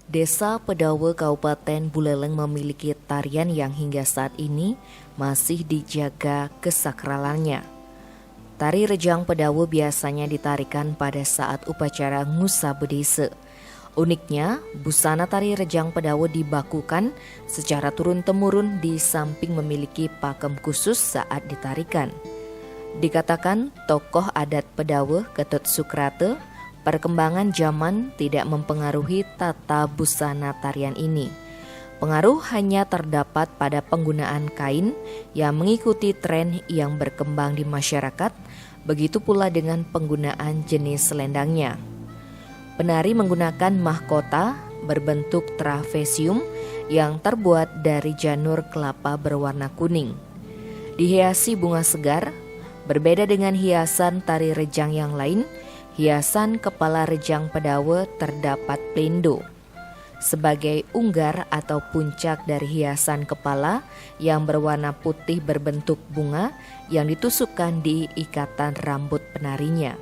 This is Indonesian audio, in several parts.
Desa Pedawe Kabupaten Buleleng memiliki tarian yang hingga saat ini masih dijaga kesakralannya. Tari Rejang Pedawe biasanya ditarikan pada saat upacara Ngusa Bedese. Uniknya, busana tari Rejang Pedawe dibakukan secara turun-temurun di samping memiliki pakem khusus saat ditarikan. Dikatakan tokoh adat Pedawe Ketut Sukrate, perkembangan zaman tidak mempengaruhi tata busana tarian ini. Pengaruh hanya terdapat pada penggunaan kain yang mengikuti tren yang berkembang di masyarakat, begitu pula dengan penggunaan jenis selendangnya. Penari menggunakan mahkota berbentuk trapesium yang terbuat dari janur kelapa berwarna kuning. Dihiasi bunga segar, berbeda dengan hiasan tari rejang yang lain. Hiasan kepala Rejang Pedawe terdapat plendo sebagai unggar atau puncak dari hiasan kepala yang berwarna putih berbentuk bunga yang ditusukkan di ikatan rambut penarinya.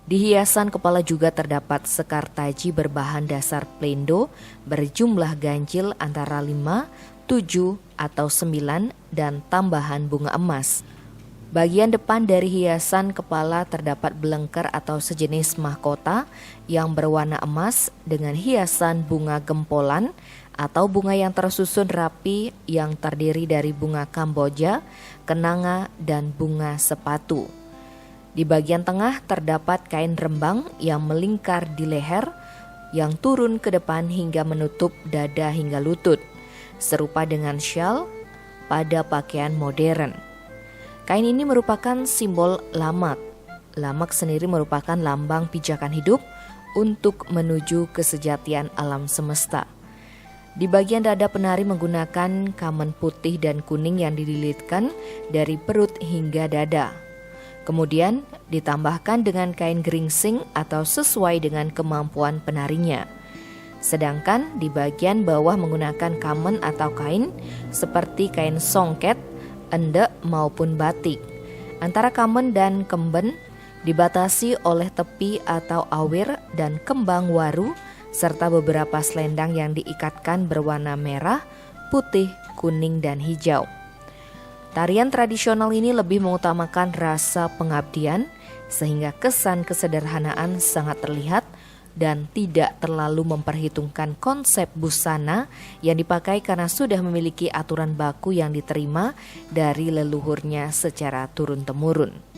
Di hiasan kepala juga terdapat sekar taji berbahan dasar plendo berjumlah ganjil antara 5, 7, atau 9 dan tambahan bunga emas. Bagian depan dari hiasan kepala terdapat belengker atau sejenis mahkota yang berwarna emas dengan hiasan bunga gempolan atau bunga yang tersusun rapi yang terdiri dari bunga kamboja, kenanga, dan bunga sepatu. Di bagian tengah terdapat kain rembang yang melingkar di leher yang turun ke depan hingga menutup dada hingga lutut, serupa dengan syal pada pakaian modern. Kain ini merupakan simbol lamak. Lamak sendiri merupakan lambang pijakan hidup untuk menuju kesejatian alam semesta. Di bagian dada penari menggunakan kamen putih dan kuning yang dililitkan dari perut hingga dada. Kemudian ditambahkan dengan kain geringsing atau sesuai dengan kemampuan penarinya. Sedangkan di bagian bawah menggunakan kamen atau kain seperti kain songket, endek maupun batik. Antara kamen dan kemben dibatasi oleh tepi atau awir dan kembang waru serta beberapa selendang yang diikatkan berwarna merah, putih, kuning, dan hijau. Tarian tradisional ini lebih mengutamakan rasa pengabdian sehingga kesan kesederhanaan sangat terlihat dan tidak terlalu memperhitungkan konsep busana yang dipakai karena sudah memiliki aturan baku yang diterima dari leluhurnya secara turun-temurun.